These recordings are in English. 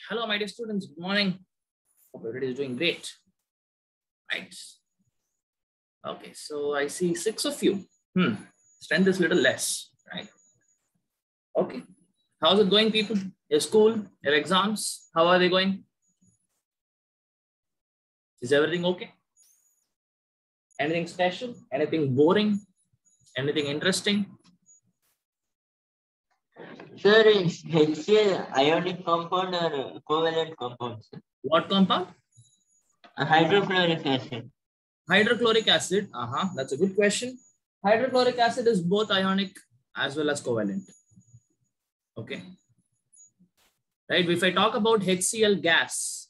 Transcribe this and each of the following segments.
Hello, my dear students. Good morning. Hope everybody is doing great. Right. Okay, so I see 6 of you. Strength is a little less, right? Okay. How's it going, people? Your school, your exams, how are they going? Is everything okay? Anything special? Anything boring? Anything interesting? Sir, is HCl ionic compound or covalent compound? Sir? What compound? Hydrochloric acid. Hydrochloric acid. That's a good question. Hydrochloric acid is both ionic as well as covalent. Okay. Right. If I talk about HCl gas,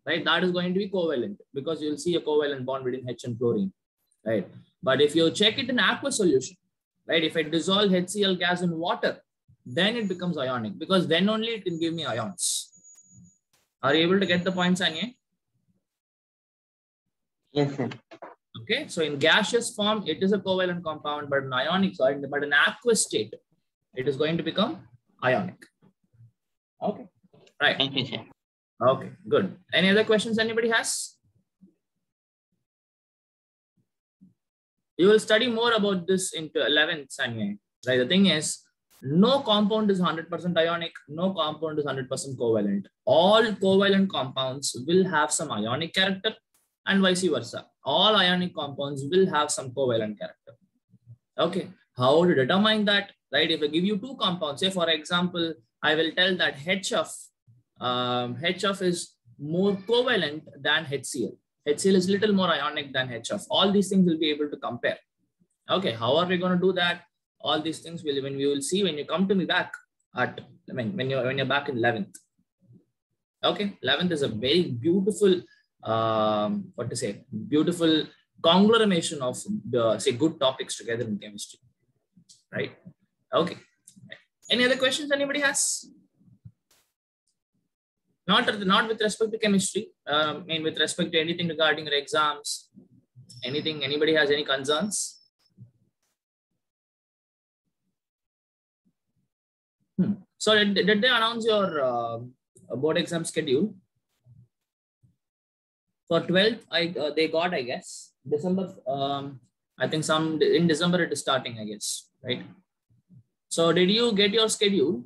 right, that is going to be covalent because you'll see a covalent bond between H and chlorine. Right. But if you check it in aqueous solution, right, if I dissolve HCl gas in water, then it becomes ionic because then only it can give me ions. Are you able to get the points, Anya? Yes, sir. Okay, so in gaseous form, it is a covalent compound, but in ionic, but in aqueous state, it is going to become ionic. Okay, right. Thank you, sir. Okay, good. Any other questions anybody has? You will study more about this into 11th, Sanya. Right, the thing is, no compound is 100% ionic, no compound is 100% covalent. All covalent compounds will have some ionic character and vice versa. All ionic compounds will have some covalent character. Okay, how to determine that? Right, if I give you two compounds, say for example, I will tell that HF is more covalent than HCl. HCl is little more ionic than HF. All these things will be able to compare. Okay, how are we going to do that? All these things will, when we will see when you come to me back at, when you're back in 11th. Okay, 11th is a very beautiful, beautiful conglomeration of good topics together in chemistry, right? Okay. Any other questions anybody has? Not with respect to chemistry. With respect to anything regarding your exams, anything. Anybody has any concerns? So did they announce your board exam schedule? For 12th, they got, I guess, December. I think in December it is starting, I guess, right? So did you get your schedule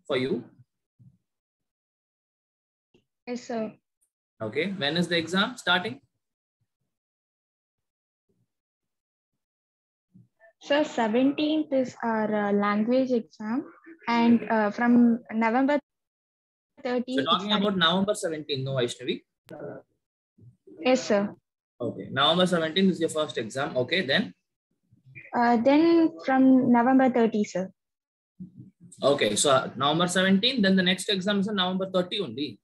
for you? Yes, sir. Okay. When is the exam starting? Sir, 17th is our language exam, and from November 30th. So talking about November 17th, no, Vaishnavi? Yes, sir. Okay. November 17th is your first exam. Okay, then? Then from November 30th, sir. Okay, so November 17th, then the next exam is on November 30 only.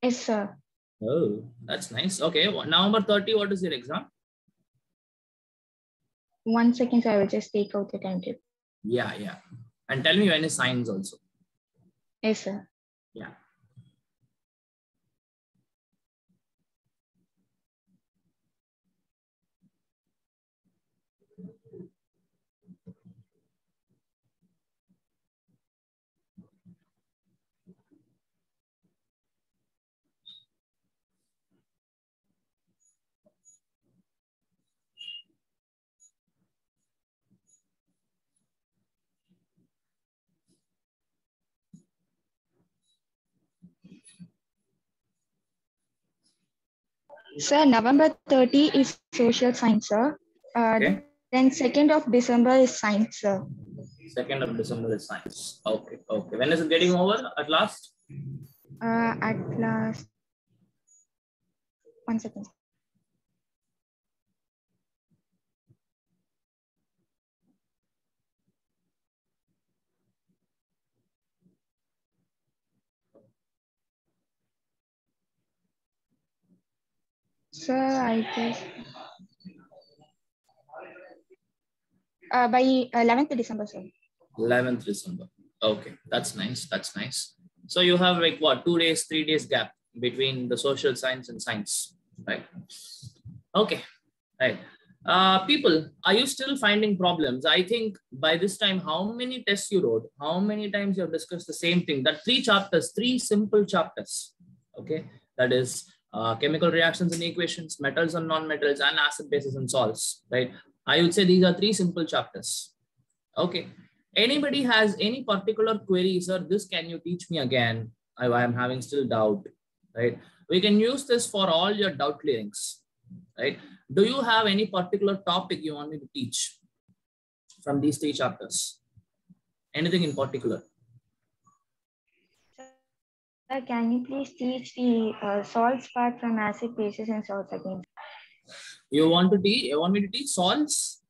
Yes, sir. Oh, that's nice. Okay, November 30, what is your exam? 1 second, sir. I will just take out the timetable. Yeah. And tell me when is science also. Yes, sir. Yeah. Sir, November 30 is social science, sir. Okay. Then 2nd of December is science, sir. 2nd of December is science. Okay. When is it getting over at last? At last. 1 second. Sir, I guess by 11th December, sir. 11th December. Okay, that's nice. So you have like what, 2 days, 3 days gap between the social science and science, right? Okay, right. People, are you still finding problems? I think by this time, how many tests you wrote, how many times you have discussed the same thing, that 3 chapters, 3 simple chapters, okay? That is chemical reactions and equations, metals and non-metals, and acid, bases, and salts, right? I would say these are 3 simple chapters, okay? Anybody has any particular query, sir, this can you teach me again? I am having still doubt, right? We can use this for all your doubt clearings, right? Do you have any particular topic you want me to teach from these 3 chapters? Anything in particular? Sir, can you please teach the salts part from acid, bases, and salts again? You want to teach? You want me to teach salts?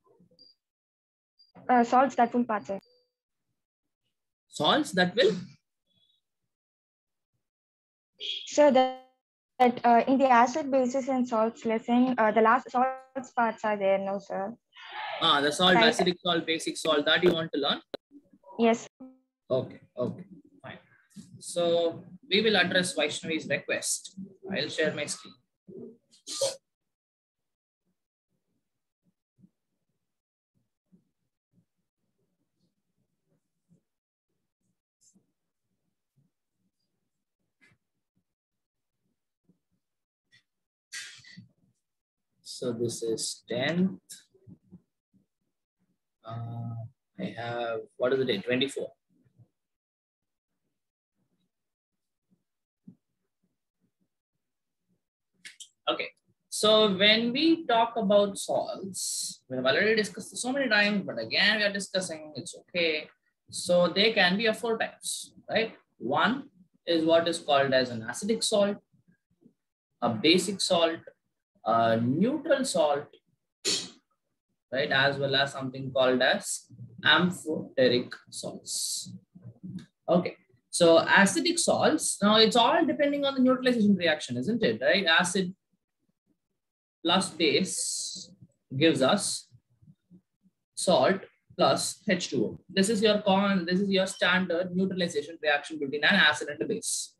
Salts, that full part, sir. Salts that will? So that in the acid, bases, and salts lesson, the last salts parts are there, no, sir? The salt, Right. acidic salt, basic salt, that you want to learn? Yes. Okay, okay, fine. So we will address Vaishnavi's request. I'll share my screen. So this is 10th. I have, what is the date? 24. Okay. So when we talk about salts, we have already discussed this so many times, but again, we are discussing, it's okay. So they can be of 4 types, right? One is what is called as an acidic salt, a basic salt, a neutral salt, right? As well as something called as amphoteric salts. Okay. So acidic salts, now it's all depending on the neutralization reaction, isn't it? Right? Acid plus base gives us salt plus H2O. This is your standard neutralization reaction between an acid and a base.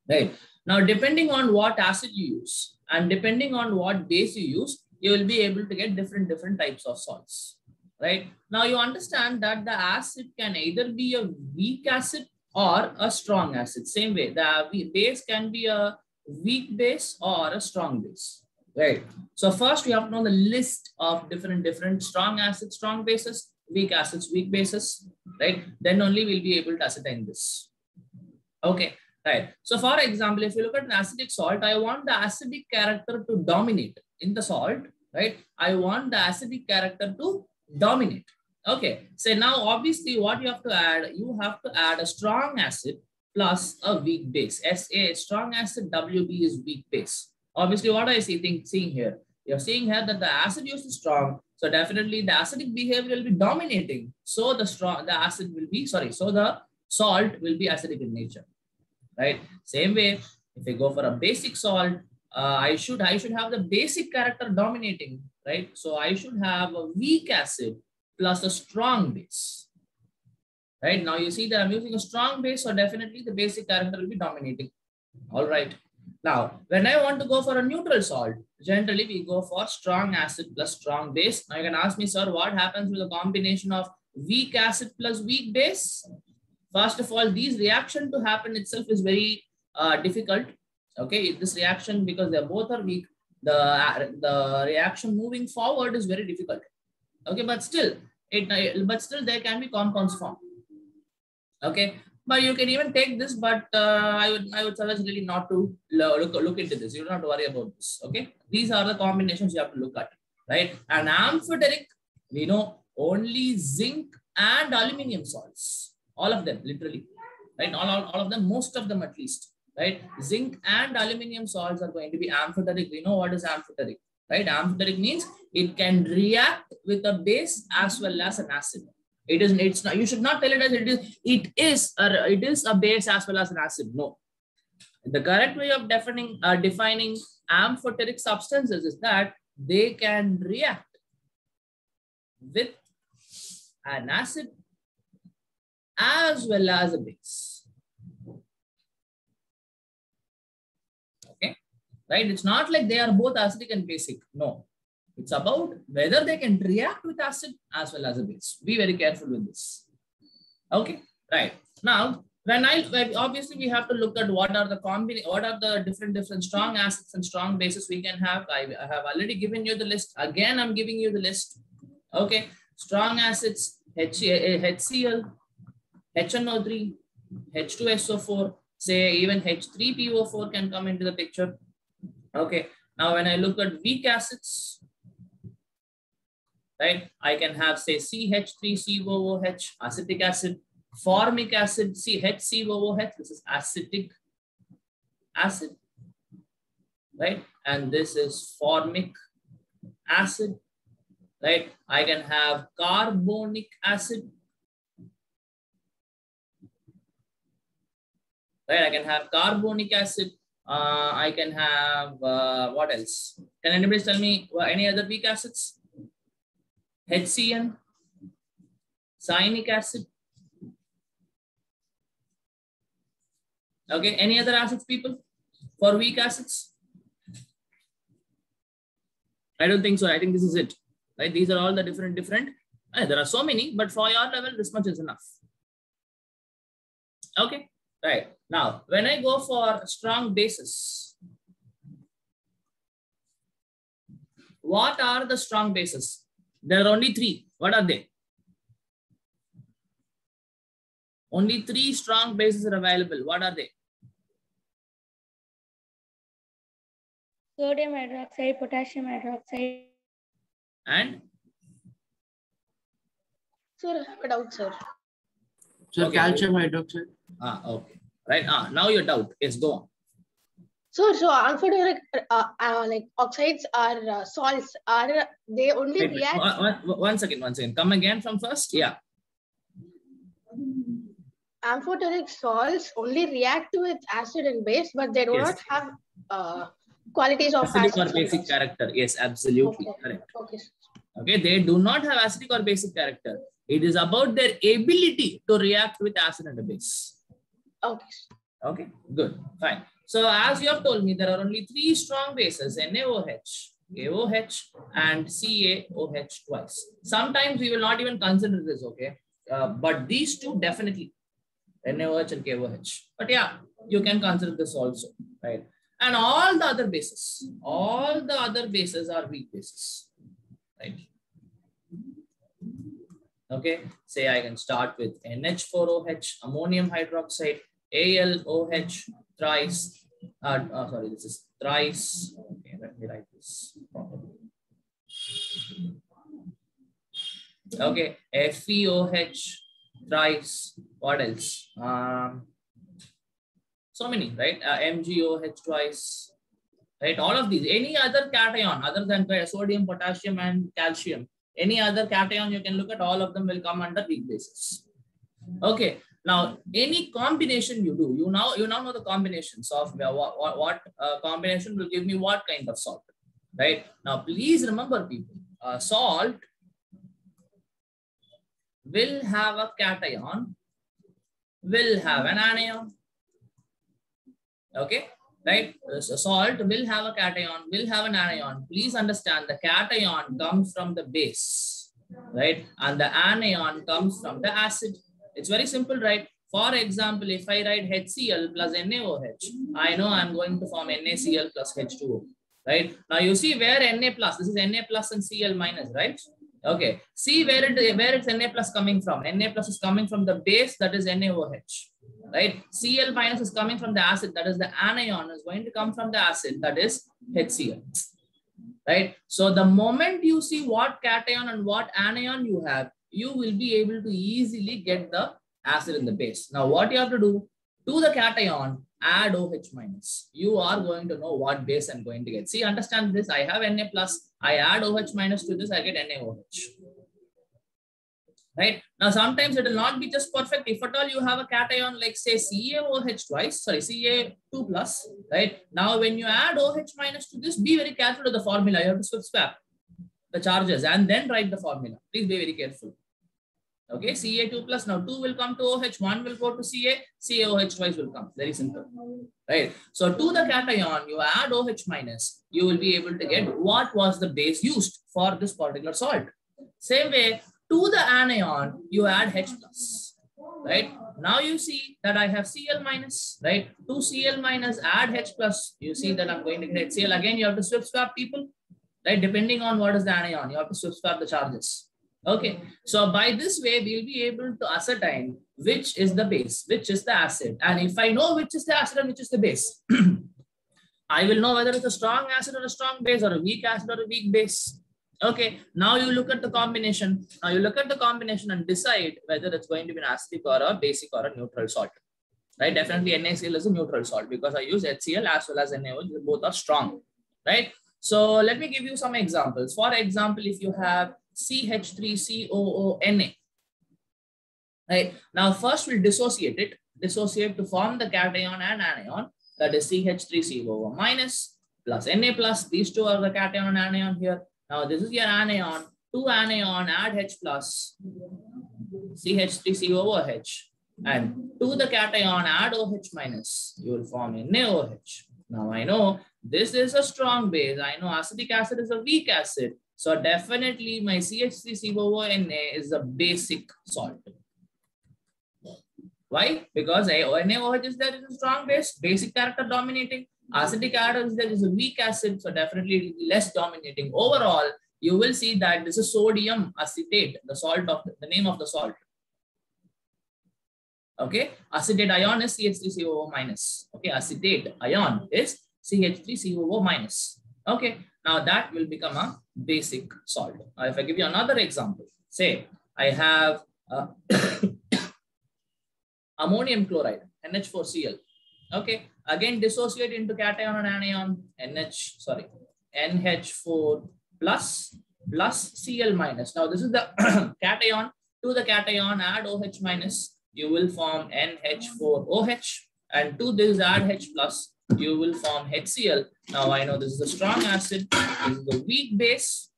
Right. Now, depending on what acid you use and depending on what base you use, you will be able to get different types of salts. Right. Now, you understand that the acid can either be a weak acid or a strong acid. Same way, the base can be a weak base or a strong base. Right. So first we have to know the list of different strong acids, strong bases, weak acids, weak bases. Right. Then only we'll be able to ascertain this. Okay. Right. So for example, if you look at an acidic salt, I want the acidic character to dominate in the salt. Right. I want the acidic character to dominate. Okay. So now obviously what you have to add a strong acid plus a weak base. SA strong acid, WB is weak base. Obviously, what I seeing here? You're seeing here that the acid used is strong. So definitely the acidic behavior will be dominating. So the salt will be acidic in nature. Right? Same way, if I go for a basic salt, I should have the basic character dominating, right? So I should have a weak acid plus a strong base. Right? Now you see that I'm using a strong base, so definitely the basic character will be dominating. All right. Now, when I want to go for a neutral salt, generally we go for strong acid plus strong base. Now you can ask me, sir, what happens with the combination of weak acid plus weak base? First of all, these reaction to happen itself is very difficult. Okay, this reaction, because they both are weak, the reaction moving forward is very difficult. Okay, but still there can be compounds formed. Okay. But you can even take this, but I would suggest really not to look into this. You do not worry about this. Okay, these are the combinations you have to look at, right? And amphoteric, we know only zinc and aluminium salts, all of them, literally, right? All of them, most of them at least, right? Zinc and aluminium salts are going to be amphoteric. We know what is amphoteric, right? Amphoteric means it can react with a base as well as an acid. It's not, you should not tell it as it is a base as well as an acid. No. The correct way of defining amphoteric substances is that they can react with an acid as well as a base. Okay. Right? It's not like they are both acidic and basic. No. It's about whether they can react with acid as well as a base. Be very careful with this. Okay, right. Now, obviously we have to look at what are the different strong acids and strong bases we can have. I have already given you the list. Again, I'm giving you the list. Okay, strong acids, HCl, HNO3, H2SO4, say even H3PO4 can come into the picture. Okay, now when I look at weak acids, right, I can have say CH3COOH, acetic acid, formic acid, CHCOOH, this is acetic acid, right? And this is formic acid, right? I can have carbonic acid, right? I can have carbonic acid. I can have, what else? Can anybody tell me any other weak acids? HCN, cyanic acid. Okay, any other acids, people, for weak acids? I don't think so. I think this is it, right? These are all the different. There are so many, but for your level, this much is enough. Okay, right. Now, when I go for strong bases, what are the strong bases? There are only 3. What are they? Only 3 strong bases are available. What are they? Sodium hydroxide, potassium hydroxide. And? Sir, I have a doubt, sir. So Okay. calcium hydroxide. Okay. Right. Now your doubt. Yes, go on. So amphoteric like oxides are salts. Are they only Wait. react? One second. Come again from first. Yeah. Amphoteric salts only react with acid and base, but they do Yes. not have qualities of Acidic acid or basic character. Yes, absolutely. Okay. Correct. Okay. Okay. They do not have acidic or basic character. It is about their ability to react with acid and a base. Okay. Okay. Good. Fine. So as you have told me, there are only 3 strong bases, NaOH, AOH, and CaOH twice. Sometimes we will not even consider this, okay? But these 2 definitely, NaOH and KOH. But yeah, you can consider this also, right? And all the other bases are weak bases, right? Okay, say I can start with NH4OH, ammonium hydroxide, ALOH, thrice. Sorry, this is thrice. Okay, let me write this properly. Okay, FeOH, thrice. What else? So many, right? MgOH twice, right? All of these. Any other cation other than sodium, potassium, and calcium, any other cation you can look at, all of them will come under weak bases. Okay. Now, any combination you do, you now know the combinations of what combination will give me what kind of salt, right? Now, please remember, people, salt will have a cation, will have an anion. Okay, right? So salt will have a cation, will have an anion. Please understand, the cation comes from the base, right? And the anion comes from the acid. It's very simple, right? For example, if I write HCl plus NaOH, I know I'm going to form NaCl plus H2O, right? Now you see where Na plus, this is Na plus and Cl minus, right? Okay, see where it's Na plus coming from. Na plus is coming from the base, that is NaOH, right? Cl minus is coming from the acid, that is the anion is going to come from the acid, that is HCl, right? So the moment you see what cation and what anion you have, you will be able to easily get the acid in the base. Now, what you have to do, to the cation, add OH minus. You are going to know what base I'm going to get. See, understand this. I have Na plus. I add OH minus to this, I get NaOH. Right? Now, sometimes it will not be just perfect. If at all you have a cation like say CaOH twice, sorry, Ca2 plus, right? Now, when you add OH minus to this, be very careful with the formula. You have to swap the charges and then write the formula. Please be very careful. Okay, Ca2 plus, now 2 will come to OH, 1 will go to Ca, CaOH twice will come. Very simple, right? So to the cation, you add OH minus, you will be able to get what was the base used for this particular salt. Same way, to the anion, you add H plus, right? Now you see that I have Cl minus, right? To Cl minus, add H plus, you see that I'm going to get HCl. Again, you have to swap swap people, right? Depending on what is the anion, you have to swap swap the charges. Okay, so by this way, we'll be able to ascertain which is the base, which is the acid. And if I know which is the acid and which is the base, I will know whether it's a strong acid or a strong base, or a weak acid or a weak base. Okay, now you look at the combination. Now you look at the combination and decide whether it's going to be an acidic or a basic or a neutral salt. Right? Definitely NaCl is a neutral salt because I use HCl as well as NaOH. Both are strong. Right? So let me give you some examples. For example, if you have CH3COONA. Right. Now, first we'll dissociate it. Dissociate to form the cation and anion. That is CH3COO minus plus Na plus. These two are the cation and anion here. Now, this is your anion. To anion, add H plus CH3COOH. And to the cation, add OH minus. You will form NaOH. Now, I know this is a strong base. I know acetic acid is a weak acid. So definitely my CH3COONA is a basic salt. Why? Because NaOH is there is a strong base, basic character dominating. Acetic acid is there is a weak acid, so definitely it will be less dominating. Overall, you will see that this is sodium acetate, the salt of the name of the salt. Okay, acetate ion is CH3COO minus. Okay, acetate ion is CH3COO minus. Okay, now that will become a basic salt. If I give you another example, say I have ammonium chloride, NH4Cl. Okay, again dissociate into cation and anion, NH4 plus Cl minus. Now this is the cation. To the cation, add OH minus. You will form NH4OH, and to this add H plus. You will form HCl. Now I know this is a strong acid, this is the weak base,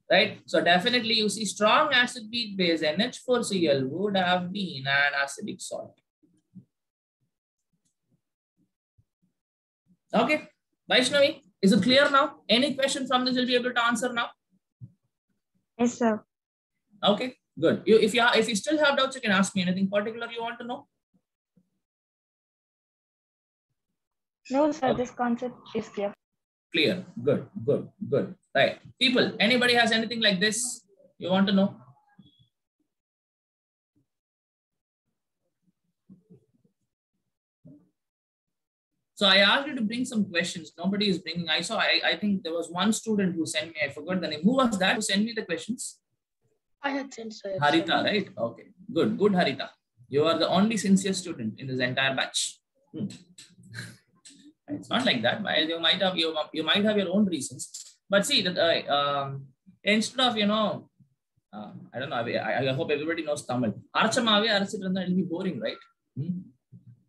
right? So definitely you see strong acid weak base NH4Cl would have been an acidic salt. Okay, Vaishnavi, is it clear now? Any question from this you'll be able to answer now? Yes, sir. Okay, good. If you still have doubts, you can ask me anything particular you want to know. No, sir, Okay. this concept is clear. Clear. Good. Right. People, anybody has anything like this you want to know? So I asked you to bring some questions. Nobody is bringing. I think there was one student who sent me, I forgot the name. Who was that who sent me the questions? I had sent, sir. Harita, right? Okay. Good, Harita. You are the only sincere student in this entire batch. It's not like that. You might have your own reasons. But see that instead of I don't know. I hope everybody knows Tamil. Archamave arachitranna, it will be boring, right?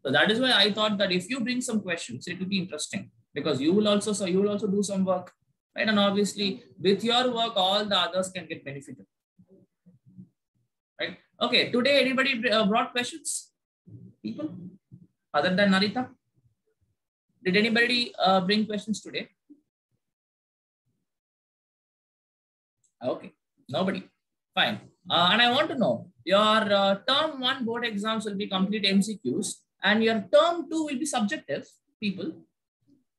So that is why I thought that if you bring some questions, it will be interesting because you will also do some work, right? And obviously, with your work, all the others can get benefited, right? Okay. Today, anybody brought questions? People, other than Narita? Did anybody bring questions today? Okay, nobody. Fine. And I want to know, your term 1 board exams will be complete MCQs and your term 2 will be subjective, people.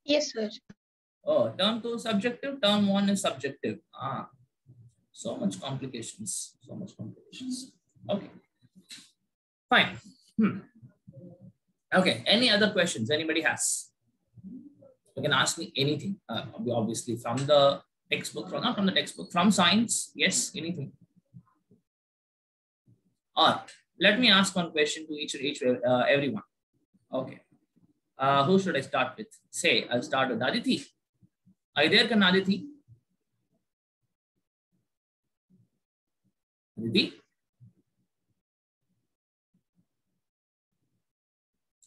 Yes, sir. Oh, term 2 subjective, term 1 is subjective. So much complications. Okay, fine. Okay, any other questions anybody has? You can ask me anything, obviously from the textbook, not from the textbook, from science, yes, anything. Or let me ask one question to everyone. Okay. Who should I start with? Say, I'll start with Aditi. Are you there, Aditi? Aditi?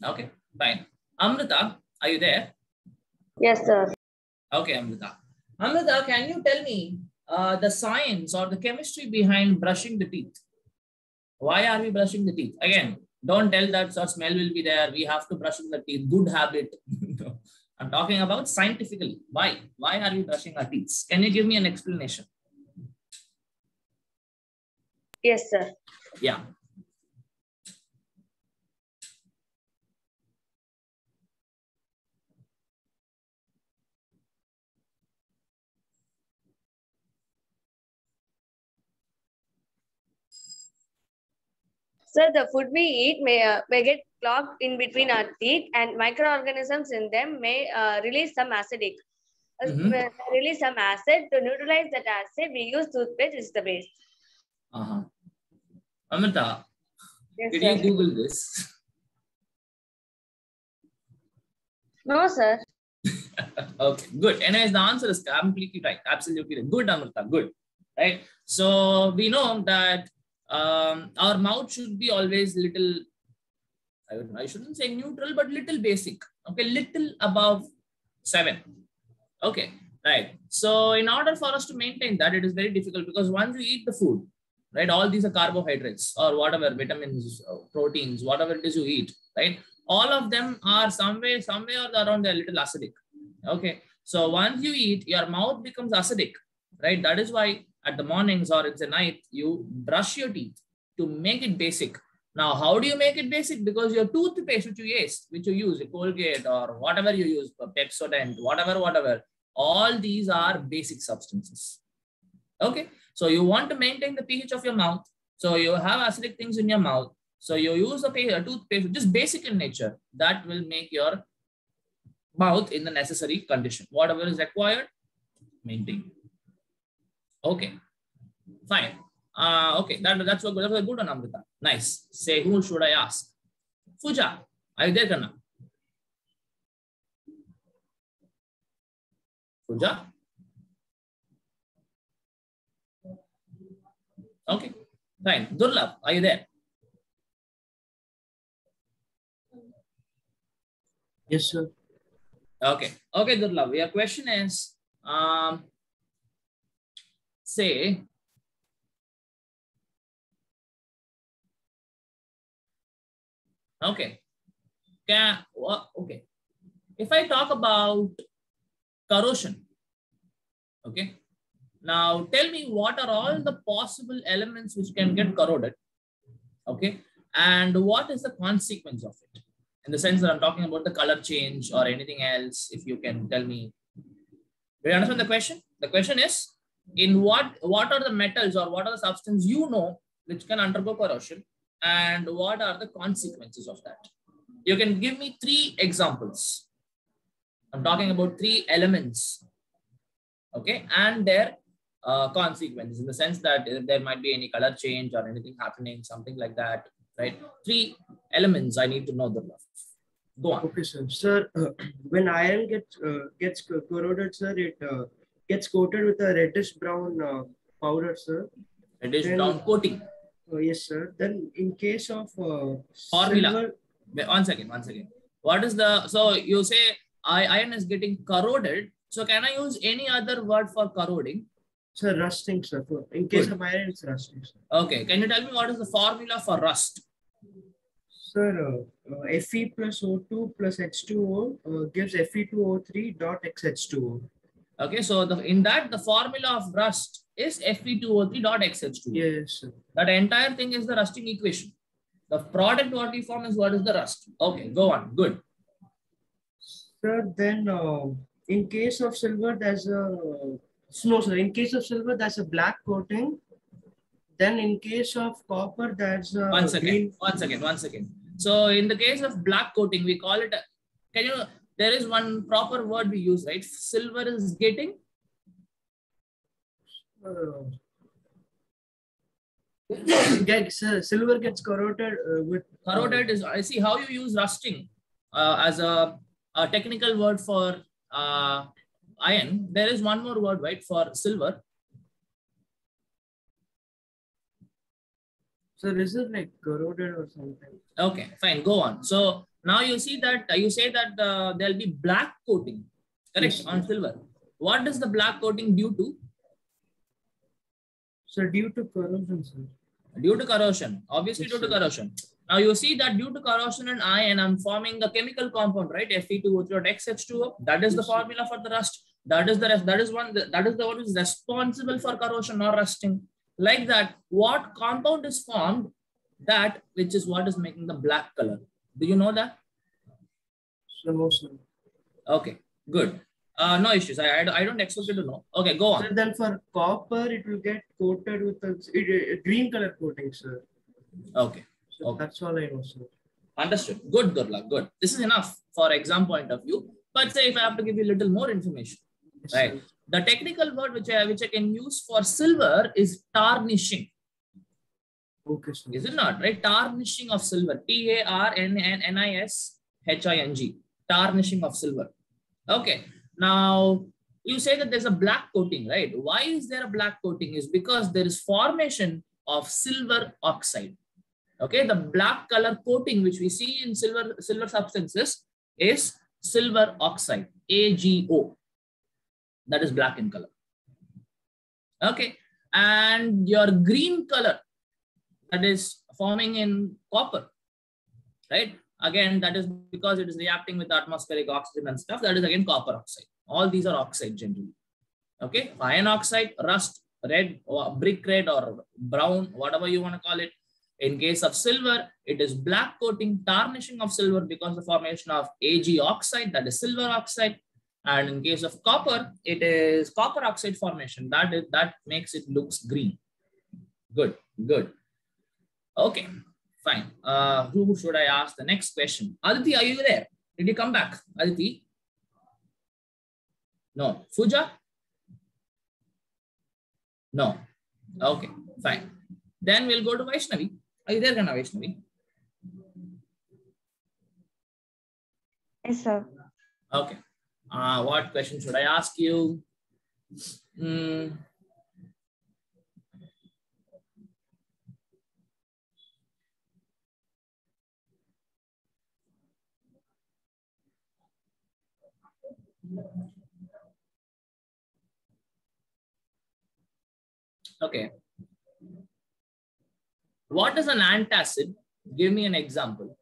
Okay, fine. Amrita, are you there? Yes, sir. Okay, Amrita. Amrita, can you tell me the science or the chemistry behind brushing the teeth? Why are we brushing the teeth? Again, don't tell that so smell will be there. We have to brush the teeth. Good habit. No. I'm talking about scientifically. Why? Why are we brushing our teeth? Can you give me an explanation? Yes, sir. Yeah. Sir, the food we eat may get clogged in between our teeth, and microorganisms in them may release some acidic. Release some acid. To neutralize that acid, we use toothpaste is the base. Amrita, Yes, did sir. you Google this? No, sir. Okay, good. Anyways, the answer is completely right. Absolutely right. Good, Amrita. Good. Right. So we know that our mouth should be always little, I shouldn't say neutral, but little basic. Okay, little above 7. Okay, right. So in order for us to maintain that, it is very difficult because once you eat the food, right, all these are carbohydrates or whatever, vitamins, proteins, whatever it is you eat, right, all of them are somewhere or around they're a little acidic. Okay, so once you eat, your mouth becomes acidic, right? That is why at the mornings or it's a night, you brush your teeth to make it basic. Now, how do you make it basic? Because your toothpaste which you use, a Colgate or whatever you use, Pepsodent, whatever, all these are basic substances. Okay, so you want to maintain the pH of your mouth. So you have acidic things in your mouth. So you use a toothpaste, just basic in nature. That will make your mouth in the necessary condition. Whatever is required, maintain. Okay, fine. Okay, that's a good one, Amrita. Nice. Say, who should I ask? Fuja, are you there, Kanna? Fuja? Okay, fine. Durlab, are you there? Yes, sir. Okay, Durlab. Your question is, say, okay, okay. If I talk about corrosion, okay. Now tell me what are all the possible elements which can get corroded, okay, and what is the consequence of it? In the sense that I'm talking about the color change or anything else, if you can tell me. Do you understand the question? The question is, in what are the metals or what are the substances you know which can undergo corrosion, and what are the consequences of that? You can give me 3 examples. I'm talking about 3 elements, okay, and their consequences, in the sense that there might be any color change or anything happening, something like that, right? 3 elements I need to know the love. Go on. Okay, sir. Sir, when iron gets corroded, sir, it gets coated with a reddish brown powder, sir. Reddish brown coating. Yes, sir. Then in case of Formula. silver, One second. What is the, so you say iron is getting corroded. So can I use any other word for corroding? sir, rusting, sir. In case of iron, it's rusting, sir. Okay. Can you tell me what is the formula for rust? Sir, Fe plus O2 plus H2O gives Fe2O3 dot XH2O. Okay. So in that, the formula of rust is Fe2O3 dot XH2O. Yes, sir. That entire thing is the rusting equation. The product what we form is what is the rust. Okay. Go on. Good. Sir, then in case of silver, there's a no, sir. In case of silver, there's a black coating. Then in case of copper, there's a One second. green. One second. So in the case of black coating, we call it, there is one proper word we use, right? Silver is getting. Silver gets corroded with. Corroded is, I see how you use rusting as a technical word for iron. There is one more word, right, for silver. So is it like corroded or something? Okay, fine. Go on. So now you see that you say that there'll be black coating, correct, Yes, on silver. What is the black coating due to? So due to corrosion, sir. Due to corrosion, obviously due to corrosion. Now you see that due to corrosion and iron, I'm forming a chemical compound, right? Fe2O3.XH2O. That is the formula for the rust. That is the rest. That is the one who is responsible for corrosion or rusting. Like that, what compound is formed? That which is what is making the black color. Do you know that? No, sir. Okay, good. No issues. I don't expect you to know. Okay, go on. So then for copper, it will get coated with a green color coating, sir. Okay. So Okay. that's all I know, sir. Understood. Good, good luck. Good. This is enough for exam point of view. But say if I have to give you a little more information, Yes, right? sir. The technical word which I can use for silver is tarnishing. Okay, sir. Is it not? Right? Tarnishing of silver. TARNNISHING. Tarnishing of silver. Okay. Now you say that there's a black coating, right? Why is there a black coating? Is because there is formation of silver oxide. Okay, the black color coating which we see in silver substances is silver oxide, AgO. That is black in color. Okay, and your green color, that is forming in copper, right? Again, that is because it is reacting with atmospheric oxygen and stuff. That is again copper oxide. All these are oxide generally. Okay, iron oxide, rust, red, or brick red or brown, whatever you want to call it. In case of silver, it is black coating, tarnishing of silver because of the formation of Ag oxide, that is silver oxide. And in case of copper, it is copper oxide formation. That makes it looks green. Good, good. Okay, fine. Who should I ask the next question? Aditi, are you there? Did you come back? Aditi? No. Fuja? No. Okay, fine. Then we'll go to Vaishnavi. Are you there, Gana Vaishnavi? Yes, sir. Okay. What question should I ask you? Okay. What is an antacid? Give me an example.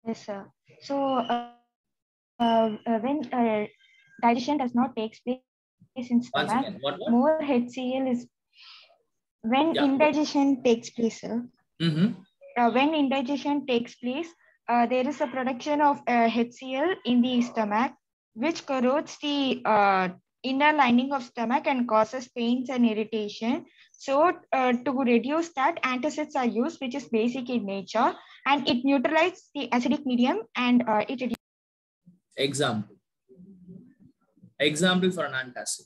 Yes, sir. So when digestion does not take place in Once stomach, again, what? more HCl is when Yeah. indigestion takes place, sir. Mm-hmm. When indigestion takes place, there is a production of HCl in the stomach, which corrodes the inner lining of stomach and causes pains and irritation. So to reduce that, antacids are used, which is basic in nature, and it neutralizes the acidic medium and it reduces. Example. Example for an antacid.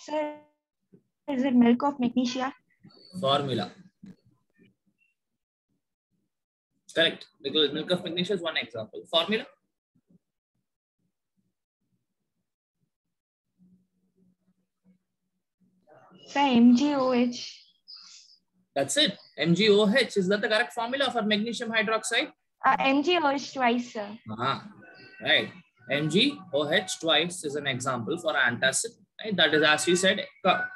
Sir, is it milk of magnesia? Formula. Correct. Because milk of magnesia is one example. Formula. Sir, MgOH. That's it. MgOH. Is that the correct formula for magnesium hydroxide? MgOH twice, sir. Right. MgOH twice is an example for antacid. Right? That is, as you said,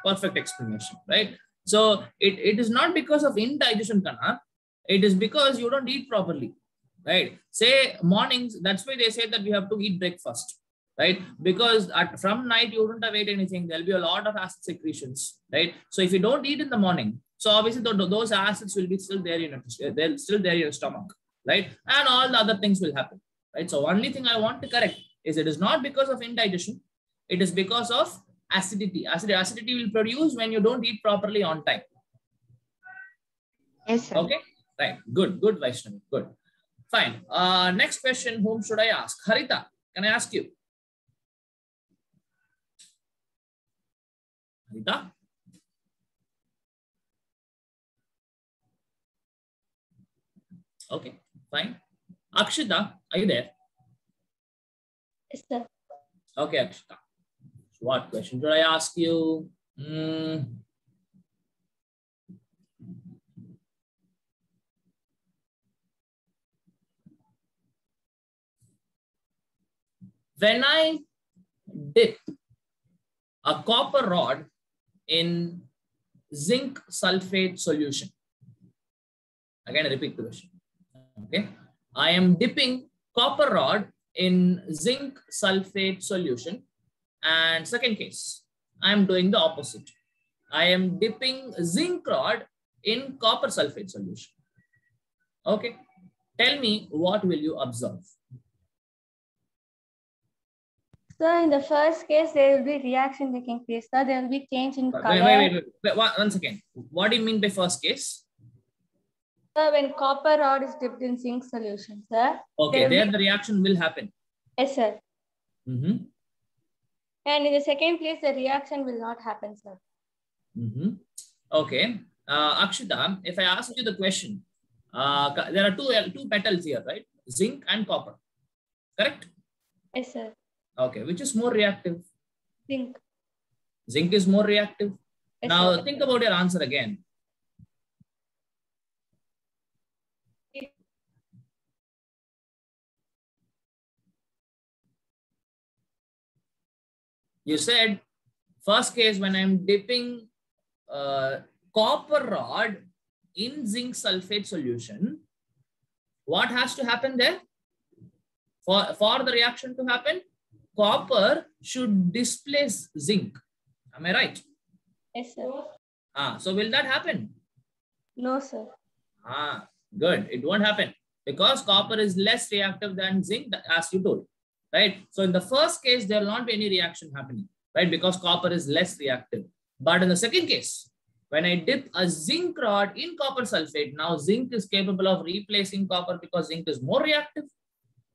perfect explanation. Right. So it is not because of indigestion, Kana. It is because you don't eat properly. Right. Say mornings. That's why they say that we have to eat breakfast. Right. Because from night you wouldn't have ate anything. There'll be a lot of acid secretions. Right. So if you don't eat in the morning, so obviously those acids will be still there in your stomach. Right. And all the other things will happen. Right. So only thing I want to correct is it is not because of indigestion. It is because of acidity. Acidity will produce when you don't eat properly on time. Yes, sir. Okay. Right. Good. Good, Vaishnavi. Good. Fine. Next question. Whom should I ask? Harita, can I ask you? Harita? Okay. Fine. Akshita, are you there? Yes, sir. Okay, Akshita. So what question should I ask you? When I dip a copper rod in zinc sulfate solution. Again, I repeat the question. Okay. I am dipping copper rod in zinc sulfate solution. And second case, I am doing the opposite. I am dipping zinc rod in copper sulfate solution. Okay. Tell me, what will you observe? So in the first case, there will be reaction taking place. So there will be change in color. Wait. Once again, what do you mean by first case? So when copper rod is dipped in zinc solution, sir. Okay, there the reaction will happen. Yes, sir. Mm-hmm. And in the second place, the reaction will not happen, sir. Mm-hmm. Okay. Akshita, if I ask you the question, there are two metals here, right? Zinc and copper. Correct? Yes, sir. Okay. Which is more reactive? Zinc. Zinc is more reactive. Yes, now sir. think about your answer again. You said first case when I'm dipping copper rod in zinc sulfate solution, what has to happen there? For the reaction to happen, copper should displace zinc. Am I right? Yes, sir. So will that happen? No, sir. Good. It won't happen because copper is less reactive than zinc, as you told. Right? So in the first case, there will not be any reaction happening, right? Because copper is less reactive. But in the second case, when I dip a zinc rod in copper sulfate, now zinc is capable of replacing copper because zinc is more reactive.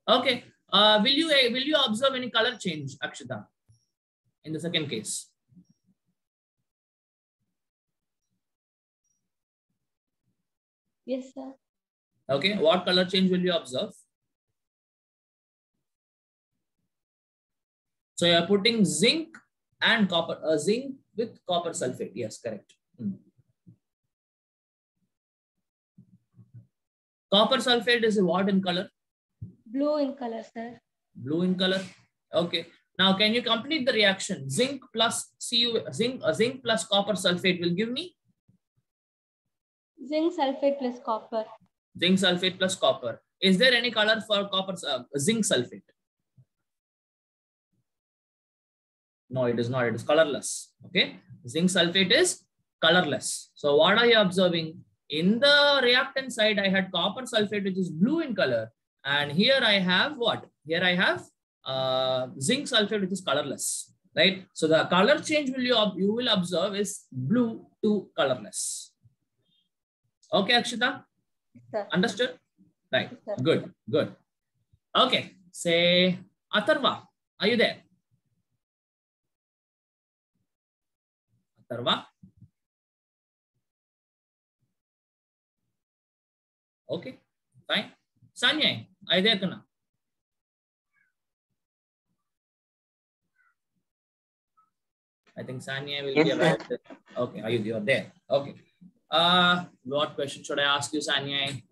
Okay. Will you observe any color change, Akshita, in the second case? Yes, sir. Okay. What color change will you observe? So you are putting zinc and copper, zinc with copper sulfate. Yes, correct. Copper sulfate is what in color? Blue in color, sir. Blue in color. Okay. Now, can you complete the reaction? Zinc plus zinc plus copper sulfate will give me? Zinc sulfate plus copper. Zinc sulfate plus copper. Is there any color for copper zinc sulfate? No, it is not. It is colorless. Okay. Zinc sulfate is colorless. So what are you observing? In the reactant side, I had copper sulfate, which is blue in color. And here I have what? Here I have zinc sulfate, which is colorless. Right. So the color change you will observe is blue to colorless. Okay, Akshita? Sir. Understood? Right. Sir. Good. Good. Okay. Say, Atharva, are you there? Atharva? Okay. Fine. Sanya, are you there, Kana? I think Sanya will be about it. Okay. Are you there? Okay. What question should I ask you, Sanya?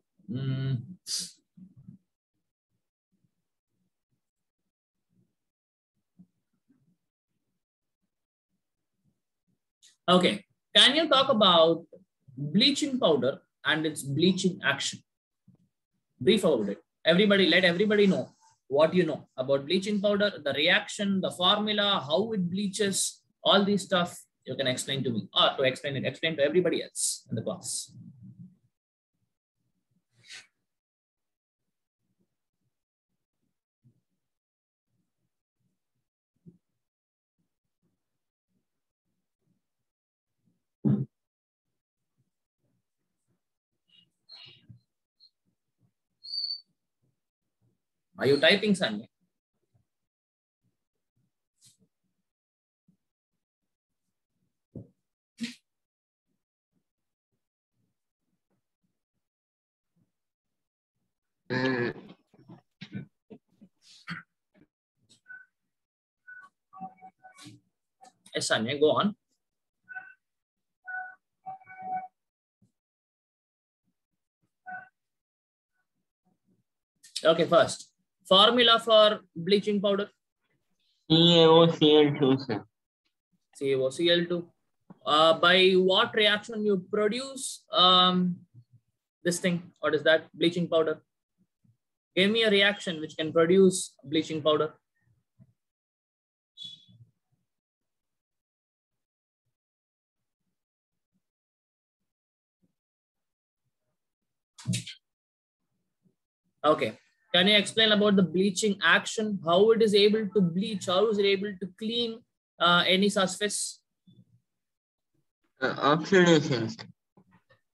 Okay. Can you talk about bleaching powder and its bleaching action? Brief about it. Everybody, let everybody know what you know about bleaching powder, the reaction, the formula, how it bleaches, all these stuff you can explain to me or to explain to everybody else in the class. Are you typing, Sanya? Yes, Sanya, go on. Okay, first, formula for bleaching powder. CaOCl2, sir. CaOCl2. By what reaction you produce this thing? What is that? Bleaching powder. Give me a reaction which can produce bleaching powder. Okay. Can you explain about the bleaching action? How it is able to bleach? How is it able to clean any surface? Oxidation.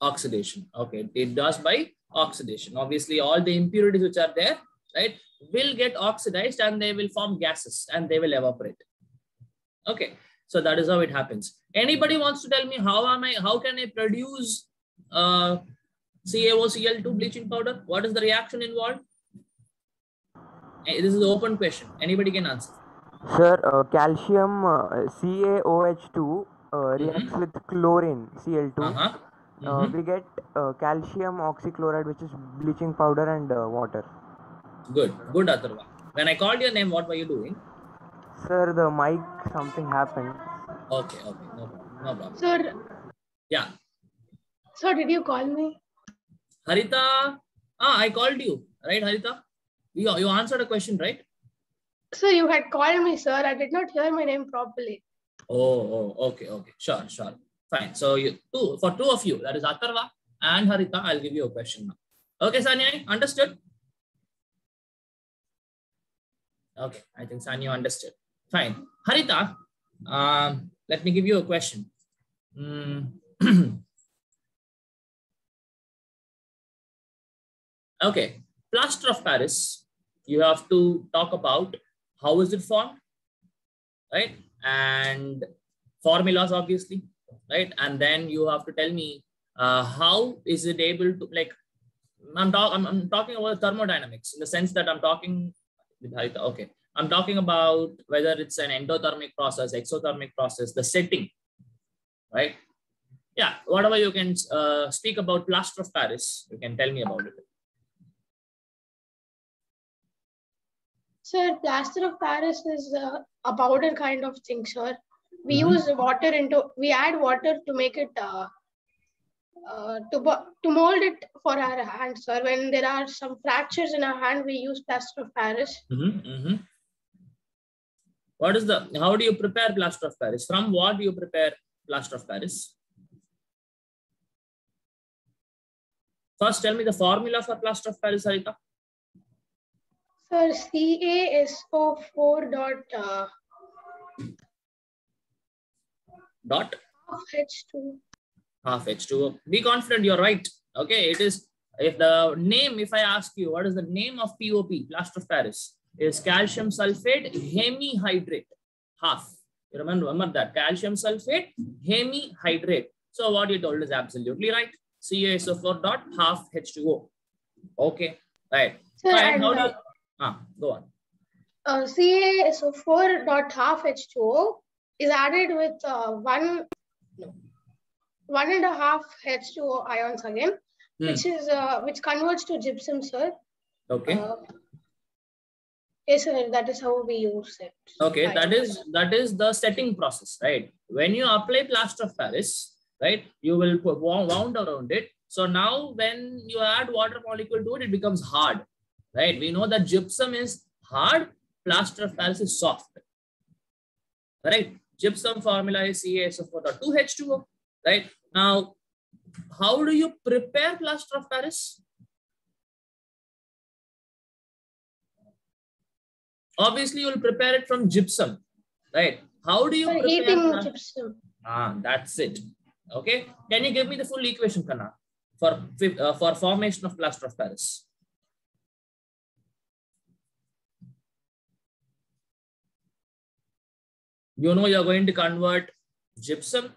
Oxidation. Okay. It does by oxidation. Obviously, all the impurities which are there, right, will get oxidized and they will form gases and they will evaporate. Okay. So that is how it happens. Anybody wants to tell me how can I produce CaOCl2 bleaching powder? What is the reaction involved? This is an open question. Anybody can answer. Sir, calcium CaOH2 reacts with chlorine Cl2. We get calcium oxychloride, which is bleaching powder, and water. Good, Atharva. When I called your name, what were you doing? Sir, the mic, something happened. Okay, no problem. Sir. Yeah. Sir, did you call me? Harita, I called you, right, Harita? You answered a question, right? Sir, you had called me, sir. I did not hear my name properly. Oh, okay. Sure. Fine. So for two of you, that is Atharva and Harita, I'll give you a question now. Okay, Sanya, understood? Okay, I think Sanya understood. Fine. Harita, let me give you a question. Okay, plaster of Paris, you have to talk about how is it formed, right? And formulas, obviously, right? And then you have to tell me how is it able to, like, I'm talking about thermodynamics in the sense that I'm talking with Harita. Okay, I'm talking about whether it's an endothermic process, exothermic process, the setting, right? Yeah, whatever you can speak about plaster of Paris, you can tell me about it. Sir, plaster of Paris is a powder kind of thing, sir. We use water we add water to make it, to mold it for our hand, sir. When there are some fractures in our hand, we use plaster of Paris. How do you prepare plaster of Paris? From what do you prepare plaster of Paris? First, tell me the formula for plaster of Paris, Harita. Sir, CaSO4 dot half H2. Half H2O. Be confident, you're right. Okay, it is, if I ask you, what is the name of POP, plaster of Paris, is calcium sulfate hemihydrate, half. You remember that, calcium sulfate hemihydrate. So what you told is absolutely right. CaSO4 dot half H2O. Okay, right. Sir, fine. Go on. CaSO4 dot half H2O is added with 1.5 H2O ions again, which converts to gypsum, sir. Okay. Yes, sir. That is how we use it. Okay, that is the setting process, right? When you apply plaster of Paris, right, you will put wound around it. So now when you add water molecule to it, it becomes hard, right? We know that gypsum is hard, plaster of Paris is soft, right? Gypsum formula is CaSO4.2H2O, right? Now, how do you prepare plaster of Paris? Obviously, you will prepare it from gypsum, right? How do you prepare heating gypsum? That's it. Okay. Can you give me the full equation, Kanna, for formation of plaster of Paris? You know you're going to convert gypsum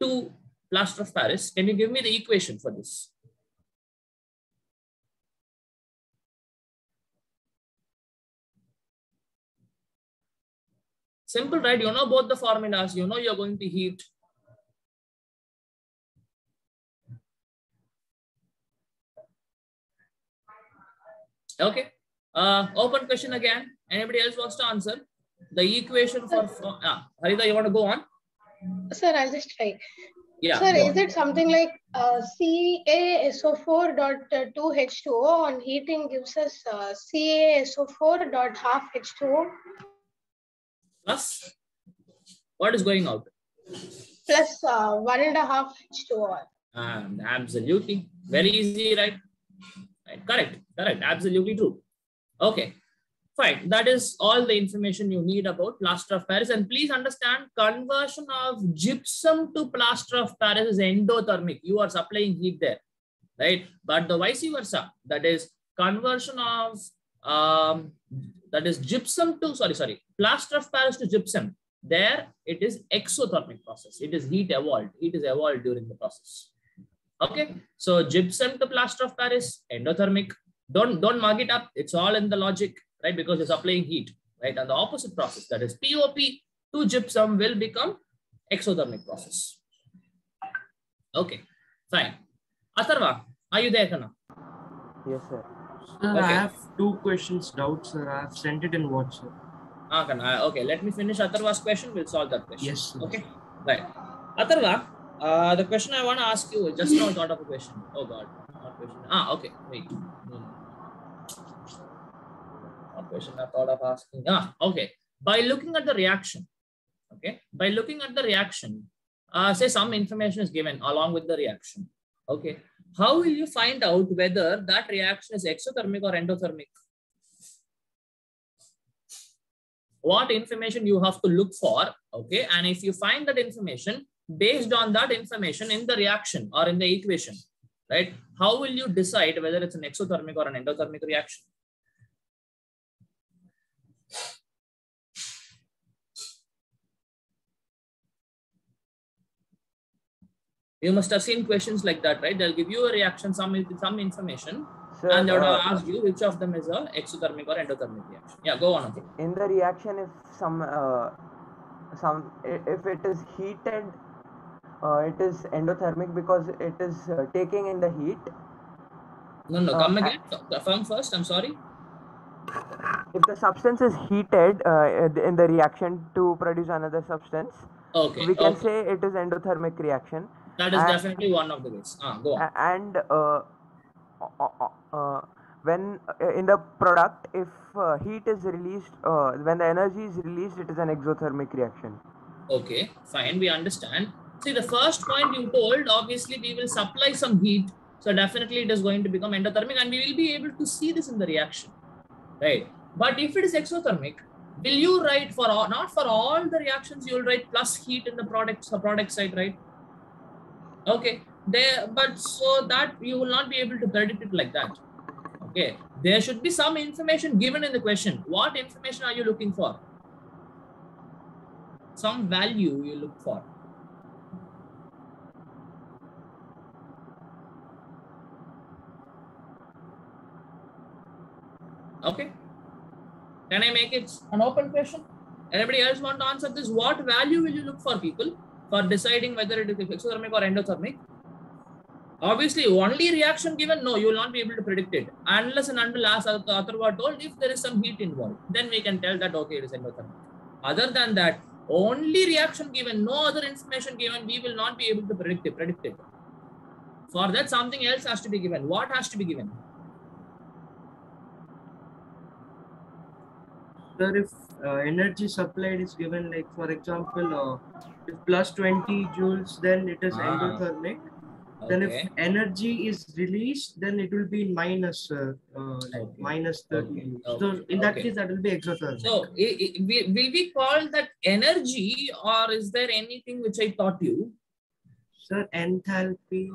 to plaster of Paris. Can you give me the equation for this? Simple, right? You know both the formulas. You know you're going to heat. Okay. Open question again. Anybody else wants to answer? The equation for Harita, you want to go on? Sir, I'll just try. Yeah. Sir, is it something like CaSO4.2H2O on heating gives us CaSO4.half H2O Plus, what is going out? plus 1.5 H2O. Absolutely. Very easy, right? Right. Correct. Correct. Absolutely true. Okay. Fine. That is all the information you need about plaster of Paris. And please understand, conversion of gypsum to plaster of Paris is endothermic. You are supplying heat there, right? But the vice versa, that is conversion of that is gypsum to plaster of Paris to gypsum. There it is exothermic process. It is heat evolved. It is evolved during the process. Okay. So gypsum to plaster of Paris, endothermic. Don't mug it up. It's all in the logic, right? Because you're supplying heat, right? And the opposite process, that is POP to gypsum, will become exothermic process. Okay, fine. Atharva, are you there, Kana? Yes, sir. Sir, Okay. I have 2 questions doubts, sir. I have sent it in WhatsApp. Kana. Okay, let me finish Atharva's question. We'll solve that question. Yes, sir. Okay, right. Atharva, the question I want to ask you, just now I thought of a question. Oh God, not question. Okay, wait. What question I thought of asking? Okay. By looking at the reaction, okay. By looking at the reaction, say some information is given along with the reaction. Okay. How will you find out whether that reaction is exothermic or endothermic? What information you have to look for, okay. And if you find that information, based on that information in the reaction or in the equation, right? How will you decide whether it's an exothermic or an endothermic reaction? You must have seen questions like that, right? They'll give you a reaction, some information, Sir, and they would ask you which of them is a exothermic or endothermic reaction. Yeah, go on. Okay. in the reaction, if if it is heated, it is endothermic because it is taking in the heat. No, come again. Confirm first. I'm sorry. If the substance is heated in the reaction to produce another substance, Okay. we can say it is endothermic reaction. That is definitely one of the ways. Go on. And when in the product, if heat is released, when the energy is released, it is an exothermic reaction. Okay, fine. We understand. See, the first point you told, obviously we will supply some heat. So definitely it is going to become endothermic, and we will be able to see this in the reaction, right? But if it is exothermic, will you write for all, not for all the reactions, you will write plus heat in the product side, right? Okay, but so that you will not be able to predict it like that. Okay, there should be some information given in the question. What information are you looking for? Some value you look for. Okay, can I make it an open question? Anybody else want to answer this? What value will you look for, people, for deciding whether it is exothermic or endothermic? Obviously, only reaction given, no, you will not be able to predict it. Unless and until, as Atharva told, if there is some heat involved, then we can tell that, okay, it is endothermic. Other than that, only reaction given, no other information given, we will not be able to predict it. For that, something else has to be given. What has to be given? Sir, if energy supplied is given, like for example, if plus 20 joules, then it is endothermic. Okay. Then if energy is released, then it will be minus minus 30 joules. So in that case, that will be exothermic. So will we call that energy, or is there anything which I taught you? Sir, enthalpy.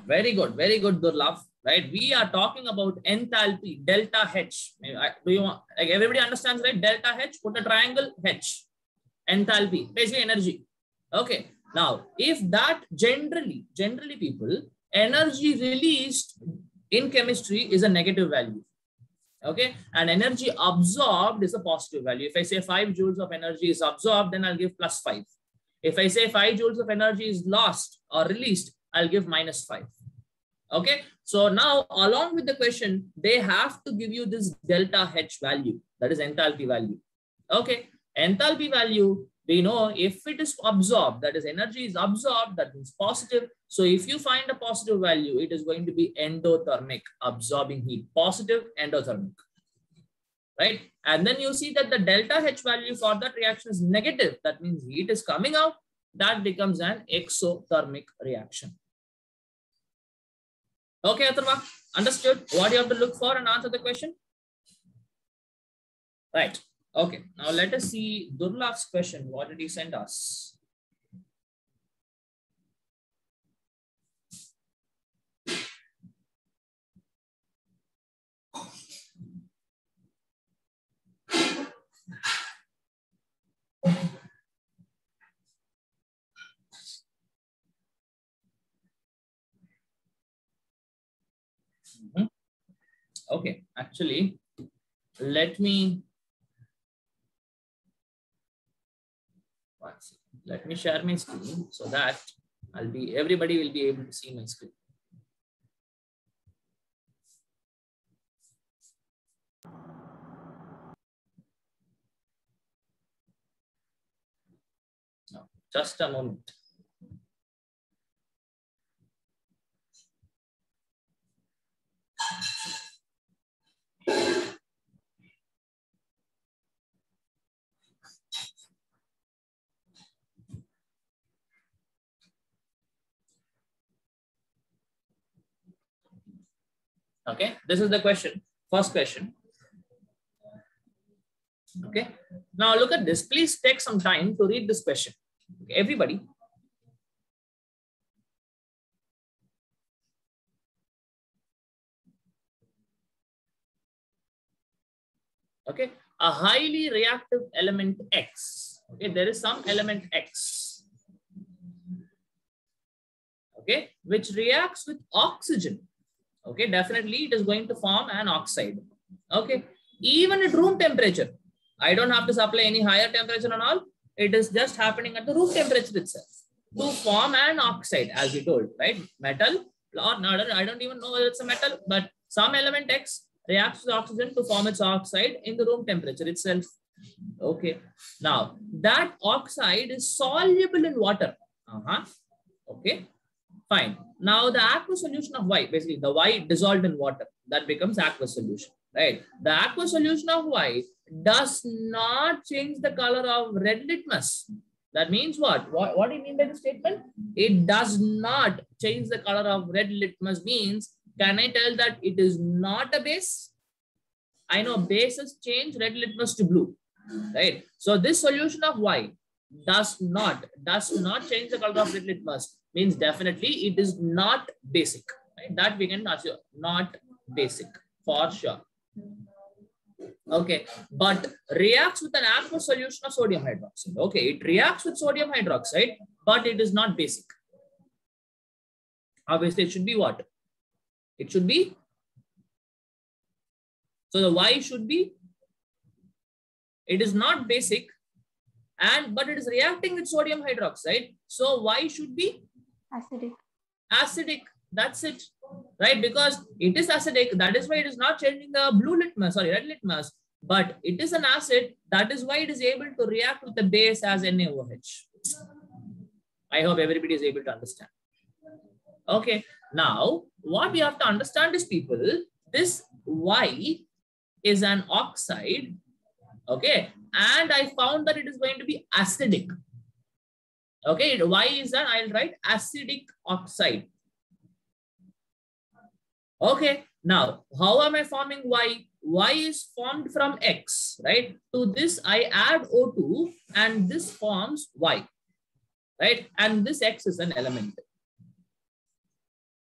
Very good, Durlabh. Right, we are talking about enthalpy, delta H. Do you want, like, everybody understands, right? Delta H, put a triangle, H. Enthalpy, basically energy. Okay. Now, if that generally people, energy released in chemistry is a negative value. Okay. And energy absorbed is a positive value. If I say 5 joules of energy is absorbed, then I'll give plus 5. If I say 5 joules of energy is lost or released, I'll give minus 5. Okay. So now, along with the question, they have to give you this delta H value, that is enthalpy value. Okay. Enthalpy value, We know if it is absorbed, that is energy is absorbed, that means positive. So if you find a positive value, it is going to be endothermic, absorbing heat, positive endothermic, right? And then you see that the delta H value for that reaction is negative. That means heat is coming out. That becomes an exothermic reaction. Okay, Atharva, understood what you have to look for and answer the question? Right. Okay, now let us see Durlav's question. What did he send us? Okay, actually, let me share my screen so that everybody will be able to see my screen. No, just a moment. Okay, this is the question. First question. Okay, now look at this. Please take some time to read this question. Okay, everybody. Okay, a highly reactive element X. Okay, there is some element X. Okay, which reacts with oxygen. Okay, definitely it is going to form an oxide. Okay, even at room temperature, I don't have to supply any higher temperature and all. It is just happening at the room temperature itself to form an oxide, as you told, right? Metal, or not, I don't even know whether it's a metal, but some element X reacts with oxygen to form its oxide in the room temperature itself. Okay, now that oxide is soluble in water. Okay. Fine. Now the aqueous solution of Y, basically the Y dissolved in water, that becomes aqueous solution, right? The aqueous solution of Y does not change the color of red litmus. That means what? What do you mean by the statement? It does not change the color of red litmus means, can I tell that it is not a base? I know bases change red litmus to blue, right? So this solution of Y does not change the color of red litmus. Means definitely it is not basic, right? That we can assume, not basic for sure. Okay, but reacts with an aqueous solution of sodium hydroxide. Okay, it reacts with sodium hydroxide, but it is not basic. Obviously, it should be what? It should be. So the Y should be. It is not basic, but it is reacting with sodium hydroxide. So Y should be Acidic. Acidic. That's it, right? Because it is acidic. That is why it is not changing the red litmus. But it is an acid. That is why it is able to react with the base as NaOH. I hope everybody is able to understand. Okay. Now, what we have to understand is, people, this Y is an oxide. Okay. And I found that it is going to be acidic. Okay, Y is an, I'll write acidic oxide. Okay, now how am I forming Y? Y is formed from X, right? To this I add O2 and this forms Y, right? And this X is an element.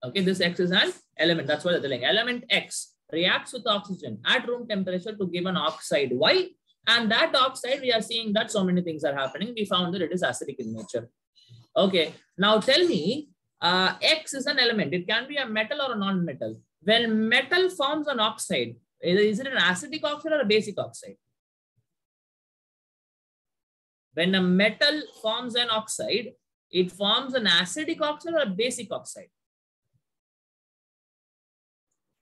Okay, this X is an element. That's what they're telling. Element X reacts with oxygen at room temperature to give an oxide Y. And that oxide, we are seeing that so many things are happening. We found that it is acidic in nature. Okay, now tell me, X is an element. It can be a metal or a non-metal. When metal forms an oxide, is it an acidic oxide or a basic oxide? When a metal forms an oxide, it forms an acidic oxide or a basic oxide?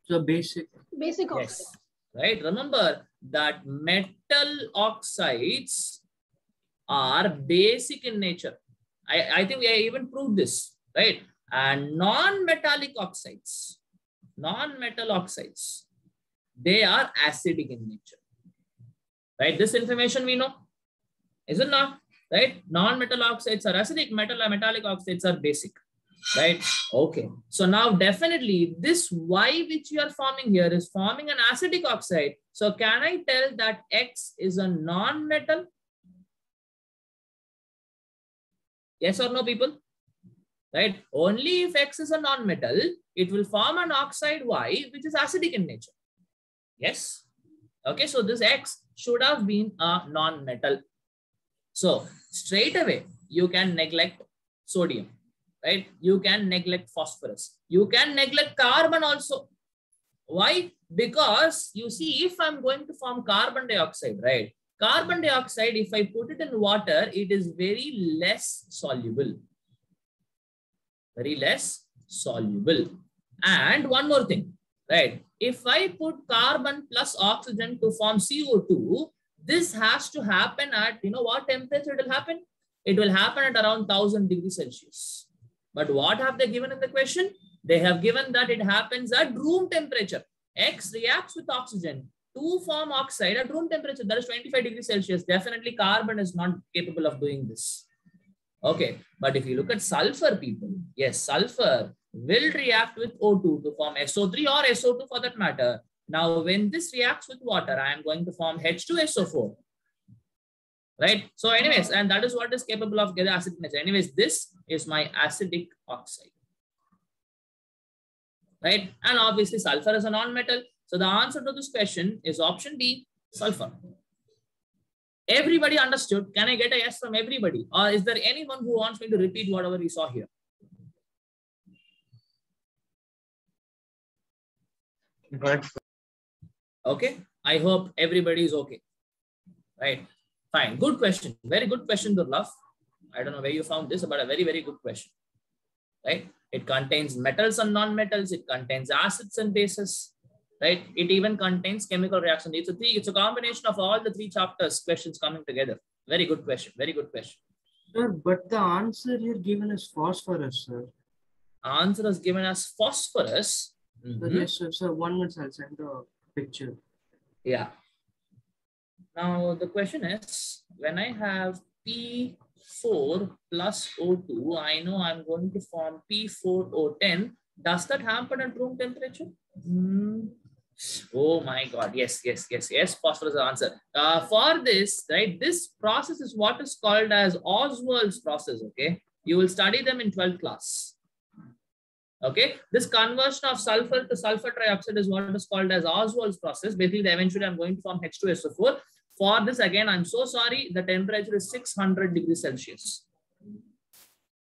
So basic. Basic oxide. Yes. Right. Remember that metal oxides are basic in nature. I think we have even proved this, right? And non-metallic oxides, non-metal oxides, they are acidic in nature, right? This information we know, is it not? Right? Non-metal oxides are acidic, metallic oxides are basic, right? Okay. So now definitely this Y which you are forming here is forming an acidic oxide. So can I tell that X is a non-metal? Yes or no, people? Right? Only if X is a non-metal, it will form an oxide Y which is acidic in nature. Yes. Okay. So this X should have been a non-metal. So straight away, you can neglect sodium, right? You can neglect phosphorus. You can neglect carbon also. Why? Because you see, if I'm going to form carbon dioxide, right? Carbon dioxide, if I put it in water, it is very less soluble. Very less soluble. And one more thing, right? If I put carbon plus oxygen to form CO2, this has to happen at, you know what temperature it will happen? It will happen at around 1000 degrees Celsius. But what have they given in the question? They have given that it happens at room temperature. X reacts with oxygen to form oxide at room temperature. That is 25 degrees Celsius. Definitely carbon is not capable of doing this. Okay. But if you look at sulfur, people, yes, sulfur will react with O2 to form SO3 or SO2 for that matter. Now, when this reacts with water, I am going to form H2SO4, right? So anyways, and that is what is capable of getting acidic nature. Anyways, this is my acidic oxide, right? And obviously sulfur is a non-metal. So the answer to this question is option D, sulfur. Everybody understood? Can I get a yes from everybody? Or is there anyone who wants me to repeat whatever we saw here? Good. Okay, I hope everybody is okay, right? Fine, good question. Very good question, Durlaf. I don't know where you found this, but a very, very good question, right? It contains metals and non-metals. It contains acids and bases, right? It even contains chemical reaction. It's a combination of all the 3 chapters questions coming together. Very good question. Very good question. Sir, but the answer here given is phosphorus, sir. Answer is given as phosphorus. Yes, sir. So 1 minute, I'll send the picture. Yeah. Now the question is, when I have P4 plus O2, I know I'm going to form P4O10. Does that happen at room temperature? Oh my God. Yes. Phosphorus is the answer. For this, right, this process is what is called as Oswald's process. Okay. You will study them in 12th class. Okay, this conversion of sulfur to sulfur trioxide is what is called as Oswald's process. Basically, eventually I'm going to form H2SO4. For this, again, I'm so sorry, the temperature is 600 degrees Celsius.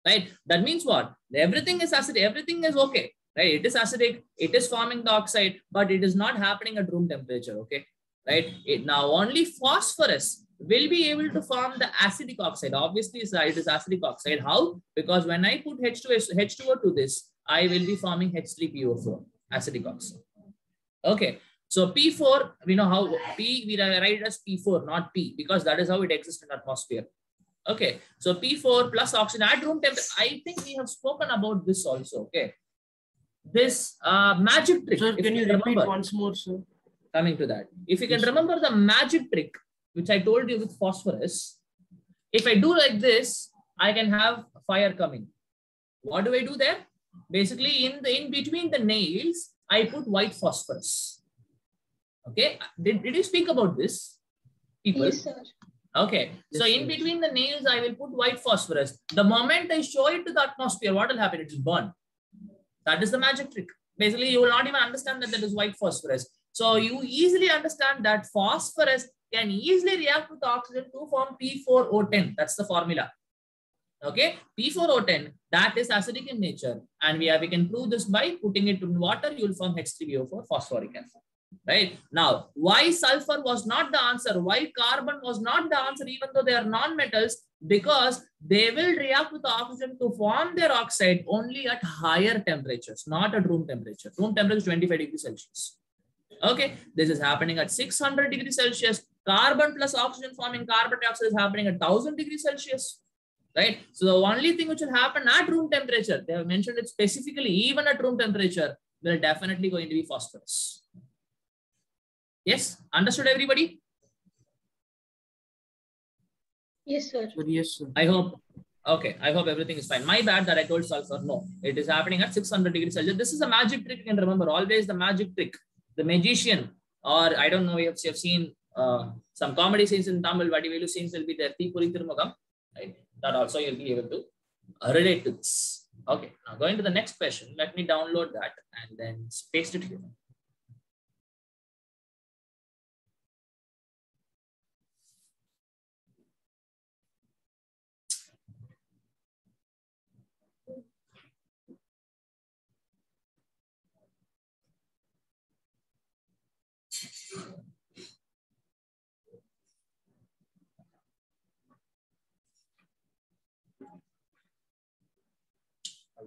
Right? That means what? Everything is acidic. Everything is okay. Right? It is acidic. It is forming the oxide, but it is not happening at room temperature. Okay. Right? Now only phosphorus will be able to form the acidic oxide. Obviously, it is acidic oxide. How? Because when I put H2O to this, I will be forming H3PO4, acidic oxide. Okay. So P4, we know how P, we write it as P4, not P, because that is how it exists in atmosphere. Okay. So P4 plus oxygen at room temperature. I think we have spoken about this also. Okay. This magic trick. Sir, can you repeat once more, sir? Coming to that. If you can remember the magic trick, which I told you with phosphorus, if I do like this, I can have fire coming. What do I do there? Basically, in between the nails, I put white phosphorus. Okay. Did you speak about this, people? Yes, sir. Okay. So in between the nails, I will put white phosphorus. The moment I show it to the atmosphere, what will happen? It will burn. That is the magic trick. Basically, you will not even understand that is white phosphorus. So you easily understand that phosphorus can easily react with oxygen to form P4O10. That's the formula. Okay, P4O10, that is acidic in nature, and we can prove this by putting it in water. You will form H3PO4, phosphoric acid. Right now, why sulfur was not the answer? Why carbon was not the answer, even though they are non-metals? Because they will react with oxygen to form their oxide only at higher temperatures, not at room temperature. Room temperature is 25 degrees Celsius. Okay, this is happening at 600 degrees Celsius. Carbon plus oxygen forming carbon dioxide is happening at 1000 degrees Celsius, right? So the only thing which will happen at room temperature, they have mentioned it specifically, even at room temperature, will definitely going to be phosphorus. Yes, understood everybody? Yes, sir. Yes, sir. I hope. Okay, I hope everything is fine. My bad that I told sulfur. No, it is happening at 600 degrees Celsius. This is a magic trick. You can remember always the magic trick. The magician, or I don't know if you have seen some comedy scenes in Tamil, Vadivelu scenes will be there. Right? That also you'll be able to relate to this. Okay, now going to the next question. Let me download that and then paste it here.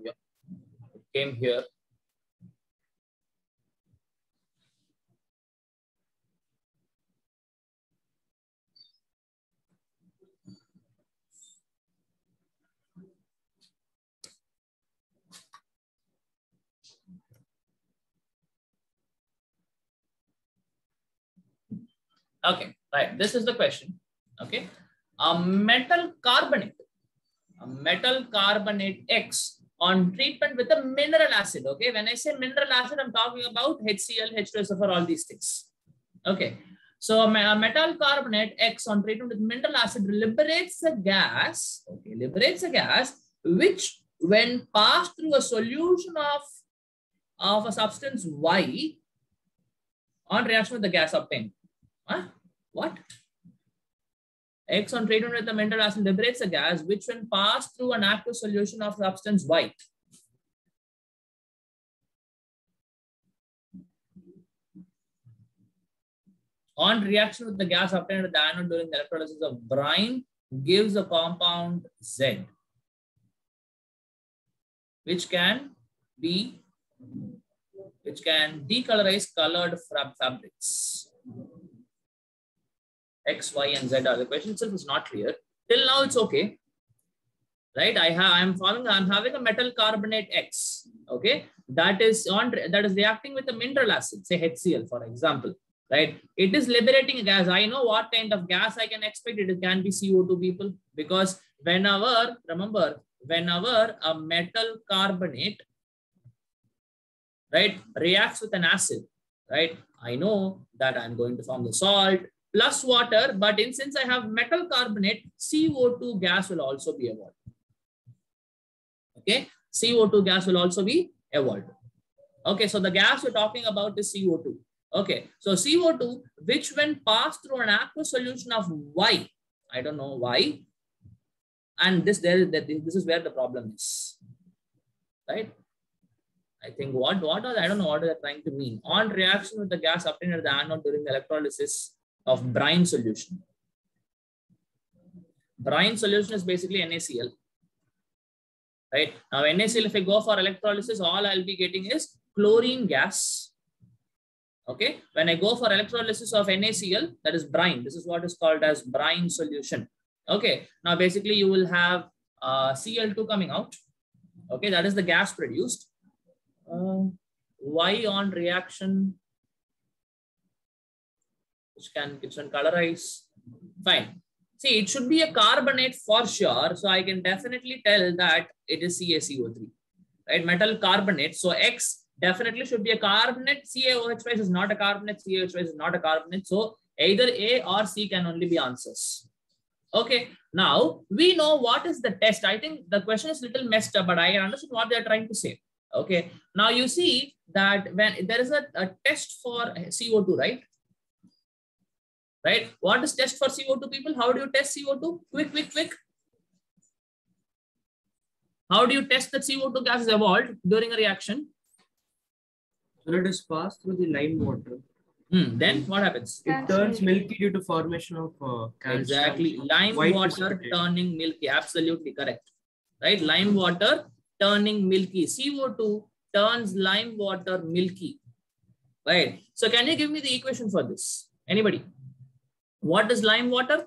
Yeah, it came here. Okay, right. This is the question. Okay, a metal carbonate X on treatment with a mineral acid. Okay, when I say mineral acid, I'm talking about HCl, H2SO4, all these things. Okay, so a metal carbonate X on treatment with mineral acid liberates a gas. Okay, liberates a gas which, when passed through a solution of a substance Y on reaction with the gas obtained. Huh? What? X on treatment with the mineral acid liberates a gas which, when passed through an aqueous solution of substance Y, on reaction with the gas obtained at the anode during the electrolysis of brine, gives a compound Z, which can decolorize colored fabrics. X, Y, and Z are the question itself is not clear. Till now, it's okay. Right? I'm having a metal carbonate X. Okay, that is reacting with a mineral acid, say HCl, for example. Right? It is liberating a gas. I know what kind of gas I can expect. It can be CO2, people, because whenever a metal carbonate, right, reacts with an acid, right, I know that I'm going to form the salt plus water, but since I have metal carbonate, CO2 gas will also be evolved. Okay, CO2 gas will also be evolved. Okay, so the gas we're talking about is CO2. Okay, so CO2, which when passed through an aqueous solution of Y, I don't know why, and this is where the problem is, right? I think I don't know what they're trying to mean. On reaction with the gas obtained at the anode during the electrolysis of brine solution. Brine solution is basically NaCl. Right? Now NaCl, if I go for electrolysis, all I'll be getting is chlorine gas. Okay. When I go for electrolysis of NaCl, that is brine. This is what is called as brine solution. Okay. Now basically you will have Cl2 coming out. Okay. That is the gas produced. Y on reaction, which can colorize. Fine. See, it should be a carbonate for sure. So I can definitely tell that it is CaCO3, right? Metal carbonate. So X definitely should be a carbonate. CaOH is not a carbonate. CaOH is not a carbonate. So either A or C can only be answers. Okay. Now we know what is the test. I think the question is a little messed up, but I understand what they're trying to say. Okay. Now you see that when there is a test for CO2, right? Right? What is test for CO2, people? How do you test CO2? Quick. How do you test that CO2 gas is evolved during a reaction? So it is passed through the lime water. Then what happens? It turns milky due to formation of calcium. Exactly. Lime water turning milky. Absolutely correct. Right? Lime water turning milky. CO2 turns lime water milky. Right? So can you give me the equation for this? Anybody? What is lime water?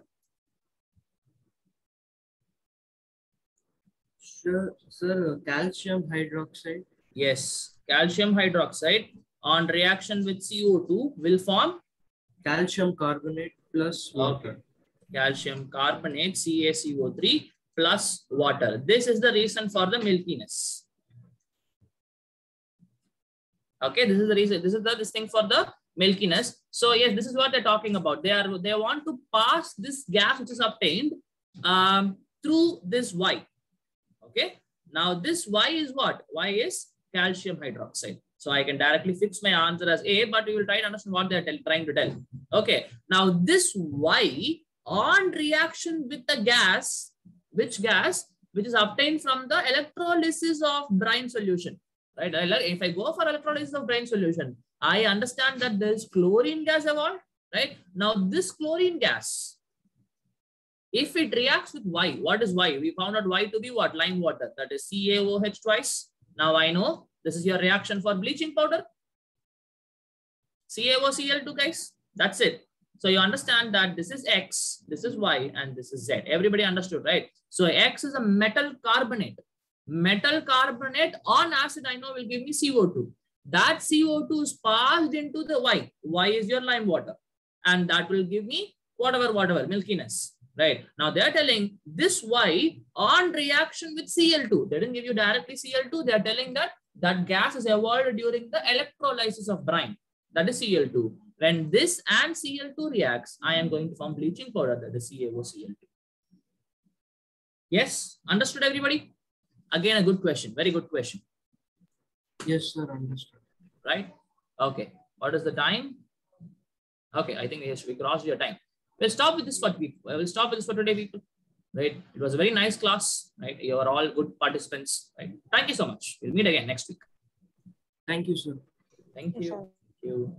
Sir, calcium hydroxide. Yes, calcium hydroxide on reaction with CO2 will form calcium carbonate plus water. Okay. Calcium carbonate, CaCO3 plus water. This is the reason for the milkiness. Okay, this is the reason. This is this thing for the milkiness. So yes, this is what they're talking about. They want to pass this gas which is obtained through this Y. Okay. Now this Y is what? Y is calcium hydroxide. So I can directly fix my answer as A, but we will try to understand what they're trying to tell. Okay. Now this Y on reaction with the gas, which gas? Which is obtained from the electrolysis of brine solution. Right? If I go for electrolysis of brine solution, I understand that there is chlorine gas evolved. Right? Now this chlorine gas, if it reacts with Y, what is Y? We found out Y to be what? Lime water. That is CaOH twice. Now I know this is your reaction for bleaching powder. CaOCl2, guys. That's it. So you understand that this is X, this is Y, and this is Z. Everybody understood, right? So X is a metal carbonate. Metal carbonate on acid, I know, will give me CO2. That CO2 is passed into the Y. Y is your lime water. And that will give me whatever, milkiness. Right. Now they're telling this Y on reaction with Cl2. They didn't give you directly Cl2. They're telling that that gas is evolved during the electrolysis of brine. That is Cl2. When this and Cl2 reacts, I am going to form bleaching powder. That is CaOCl2. Yes. Understood, everybody? Again, a good question. Very good question. Yes, sir. Understood. Right. Okay. What is the time? Okay. I think we crossed your time. We'll stop with this for people. We'll stop with this for today, people. Right? It was a very nice class. Right? You are all good participants. Right? Thank you so much. We'll meet again next week. Thank you, sir. Thank you. Thank you.